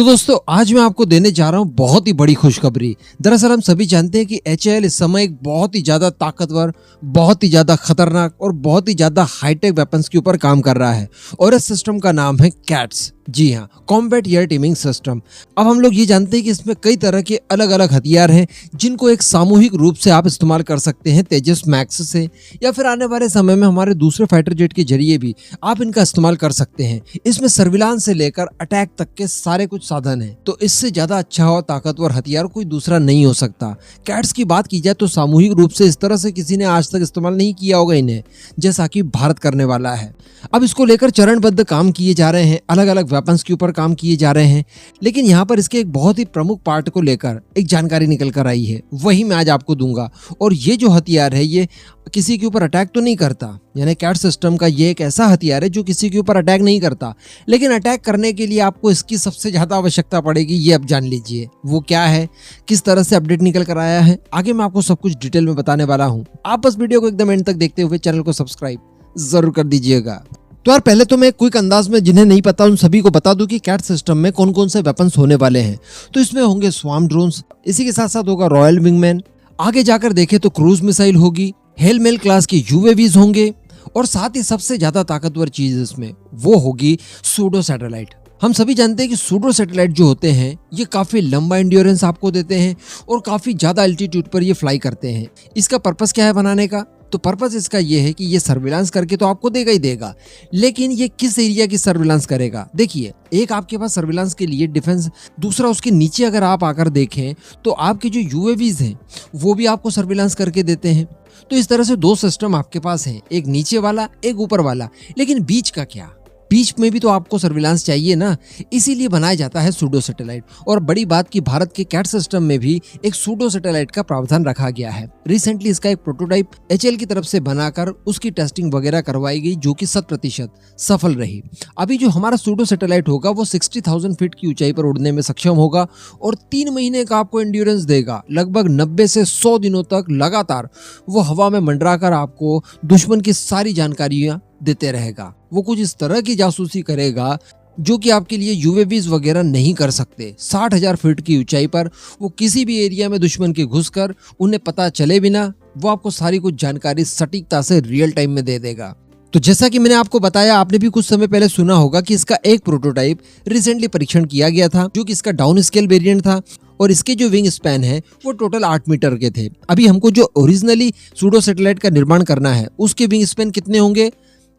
तो दोस्तों आज मैं आपको देने जा रहा हूं बहुत ही बड़ी खुशखबरी। दरअसल हम सभी जानते हैं कि HAL इस समय एक बहुत ही ज्यादा ताकतवर, बहुत ही ज्यादा खतरनाक और बहुत ही ज्यादा हाईटेक वेपन्स के ऊपर काम कर रहा है और इस सिस्टम का नाम है कैट्स। जी हाँ, कॉम्बैट एयर टीमिंग सिस्टम। अब हम लोग ये जानते हैं कि इसमें कई तरह के अलग अलग हथियार हैं जिनको एक सामूहिक रूप से आप इस्तेमाल कर सकते हैं तेजस मैक्स से, या फिर आने वाले समय में हमारे दूसरे फाइटर जेट के जरिए भी आप इनका इस्तेमाल कर सकते हैं। इसमें सर्विलांस से लेकर अटैक तक के सारे कुछ साधन हैं, तो इससे ज्यादा अच्छा और ताकतवर हथियार कोई दूसरा नहीं हो सकता। कैट्स की बात की जाए तो सामूहिक रूप से इस तरह से किसी ने आज तक इस्तेमाल नहीं किया होगा इन्हें, जैसा कि भारत करने वाला है। अब इसको लेकर चरणबद्ध काम किए जा रहे हैं, अलग अलग वेपन्स के ऊपर काम किए जा रहे हैं, लेकिन यहाँ पर इसके एक बहुत ही प्रमुख पार्ट को लेकर एक जानकारी निकल कर आई है, वही मैं आज आपको दूंगा। और ये जो हथियार है ये किसी के ऊपर अटैक तो नहीं करता, यानी कैट सिस्टम का ये एक ऐसा हथियार है जो किसी के ऊपर अटैक नहीं करता, लेकिन अटैक करने के लिए आपको इसकी सबसे ज्यादा आवश्यकता पड़ेगी। ये अब जान लीजिए वो क्या है, किस तरह से अपडेट निकल कर आया है, आगे मैं आपको सब कुछ डिटेल में बताने वाला हूँ। आप बस वीडियो को एकदम एंड तक देखते हुए चैनल को सब्सक्राइब जरूर कर दीजिएगा। तो यार पहले तो मैं क्विक अंदाज में जिन्हें नहीं पता उन सभी को बता दूं कि कैट सिस्टम में कौन कौन से वेपन्स होने वाले हैं। तो इसमें होंगे स्वार्म ड्रोन्स, इसी के साथ साथ होगा रॉयल विंगमैन, आगे जाकर देखें तो क्रूज मिसाइल होगी, हेल मेल क्लास के UAVs होंगे, और साथ ही सबसे ज्यादा ताकतवर चीज इसमें वो होगी सूडो सैटेलाइट। हम सभी जानते हैं कि सूडो सैटेलाइट जो होते हैं ये काफी लंबा एंड्योरेंस आपको देते हैं और काफी ज्यादा एल्टीट्यूड पर ये फ्लाई करते हैं। इसका पर्पस क्या है बनाने का? तो पर्पस इसका ये है कि ये सर्विलांस करके तो आपको देगा ही देगा, लेकिन ये किस एरिया की सर्विलांस करेगा? देखिए, एक आपके पास सर्विलांस के लिए डिफेंस, दूसरा उसके नीचे अगर आप आकर देखें तो आपके जो UAVs हैं वो भी आपको सर्विलांस करके देते हैं। तो इस तरह से दो सिस्टम आपके पास हैं, एक नीचे वाला एक ऊपर वाला, लेकिन बीच का क्या? बीच में भी तो आपको सर्विलांस चाहिए ना, इसीलिए बनाया जाता है सूडो सैटेलाइट। और बड़ी बात कि भारत के कैट सिस्टम में भी एक सूडो सैटेलाइट का प्रावधान रखा गया है। रिसेंटली इसका एक प्रोटोटाइप HAL की तरफ से बनाकर उसकी टेस्टिंग वगैरह करवाई गई, जो कि 100% सफल रही। अभी जो हमारा सूडो सैटेलाइट होगा वो 60,000 फीट की ऊंचाई पर उड़ने में सक्षम होगा और 3 महीने का आपको एंड्योरेंस देगा। लगभग 90 से 100 दिनों तक लगातार वो हवा में मंडराकर आपको दुश्मन की सारी जानकारियां देते रहेगा। वो कुछ इस तरह की जासूसी करेगा जो कि आपके लिए UAVs वगैरह नहीं कर सकते। 60,000 फीट की ऊंचाई पर वो किसी भी एरिया में दुश्मन के घुसकर उन्हें पता चले बिना वो आपको सारी कुछ जानकारी सटीकता से रियल टाइम में दे देगा। तो जैसा कि मैंने आपको बताया, आपने भी कुछ समय पहले सुना होगा कि इसका एक प्रोटोटाइप रिसेंटली परीक्षण किया गया था, जो कि इसका डाउन स्केल वेरिएंट था और इसके जो विंग स्पैन है वो टोटल 8 मीटर के थे। अभी हमको जो ओरिजिनली सूडो सैटेलाइट का निर्माण करना है उसके विंग स्पैन कितने होंगे?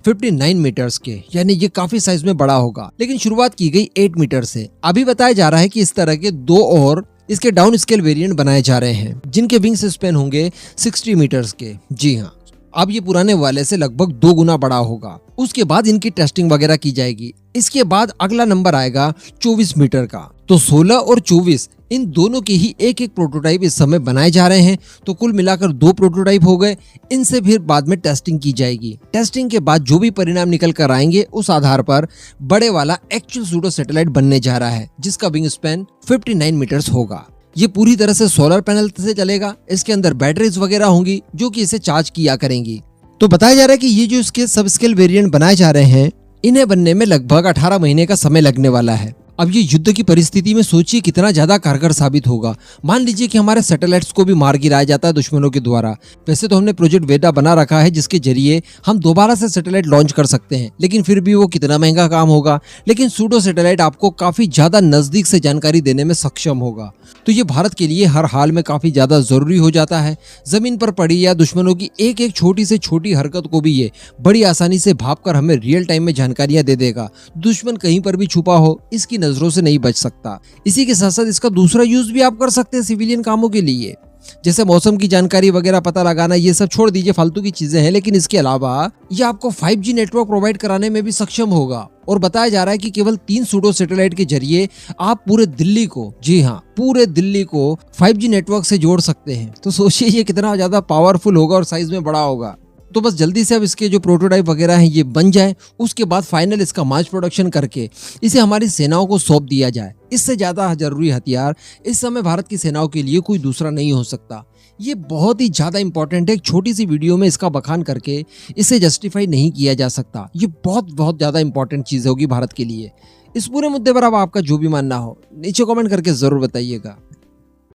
59 मीटर्स के, यानी ये काफी साइज में बड़ा होगा, लेकिन शुरुआत की गई 8 मीटर से। अभी बताया जा रहा है कि इस तरह के 2 और इसके डाउन स्केल वेरिएंट बनाए जा रहे हैं जिनके विंग्स स्पैन होंगे 60 मीटर्स के। जी हाँ, अब ये पुराने वाले से लगभग 2 गुना बड़ा होगा। उसके बाद इनकी टेस्टिंग वगैरह की जाएगी। इसके बाद अगला नंबर आएगा 24 मीटर का। तो 16 और 24 इन दोनों के ही एक एक प्रोटोटाइप इस समय बनाए जा रहे हैं, तो कुल मिलाकर 2 प्रोटोटाइप हो गए। इनसे फिर बाद में टेस्टिंग की जाएगी। टेस्टिंग के बाद जो भी परिणाम निकल कर आएंगे उस आधार पर बड़े वाला एक्चुअल सूडो सैटेलाइट बनने जा रहा है, जिसका विंग स्पैन 59 मीटर्स होगा। ये पूरी तरह से सोलर पैनल से चलेगा। इसके अंदर बैटरीज वगैरह होंगी जो कि इसे चार्ज किया करेंगी। तो बताया जा रहा है कि ये जो इसके सब स्केल वेरिएंट बनाए जा रहे हैं इन्हें बनने में लगभग 18 महीने का समय लगने वाला है। अब ये युद्ध की परिस्थिति में सोचिए कितना ज्यादा कारगर साबित होगा। मान लीजिए कि हमारे सैटेलाइट्स को भी मार गिराया जाता है दुश्मनों के द्वारा। वैसे तो हमने प्रोजेक्ट वेदा बना रखा है जिसके जरिए हम दोबारा से सैटेलाइट लॉन्च कर सकते हैं, लेकिन फिर भी वो कितना महंगा काम होगा। लेकिन सूडो सैटेलाइट आपको काफी ज्यादा नजदीक से जानकारी देने में सक्षम होगा, तो ये भारत के लिए हर हाल में काफी ज्यादा जरूरी हो जाता है। जमीन पर पड़ी या दुश्मनों की एक एक छोटी से छोटी हरकत को भी ये बड़ी आसानी से भांपकर हमें रियल टाइम में जानकारियां दे देगा। दुश्मन कहीं पर भी छुपा हो इसकी नजरों से नहीं बच सकता। इसी के साथ साथ इसका दूसरा यूज भी आप कर सकते हैं सिविलियन कामों के लिए, जैसे मौसम की जानकारी वगैरह पता लगाना। ये सब छोड़ दीजिए, फालतू की चीजें हैं, लेकिन इसके अलावा ये आपको 5G नेटवर्क प्रोवाइड कराने में भी सक्षम होगा। और बताया जा रहा है कि केवल 3 सूडो सैटेलाइट के जरिए आप पूरे दिल्ली को, जी हाँ पूरे दिल्ली को 5G नेटवर्क से जोड़ सकते हैं। तो सोचिए ये कितना ज्यादा पावरफुल होगा और साइज में बड़ा होगा। तो बस जल्दी से अब इसके जो प्रोटोटाइप वगैरह हैं ये बन जाए, उसके बाद फाइनल इसका मास प्रोडक्शन करके इसे हमारी सेनाओं को सौंप दिया जाए। इससे ज्यादा जरूरी हथियार इस समय भारत की सेनाओं के लिए कोई दूसरा नहीं हो सकता। ये बहुत ही ज्यादा इंपॉर्टेंट है। एक छोटी सी वीडियो में इसका बखान करके इसे जस्टिफाई नहीं किया जा सकता। ये बहुत ज्यादा इंपॉर्टेंट चीज होगी भारत के लिए। इस पूरे मुद्दे पर अब आपका जो भी मानना हो नीचे कमेंट करके जरूर बताइएगा।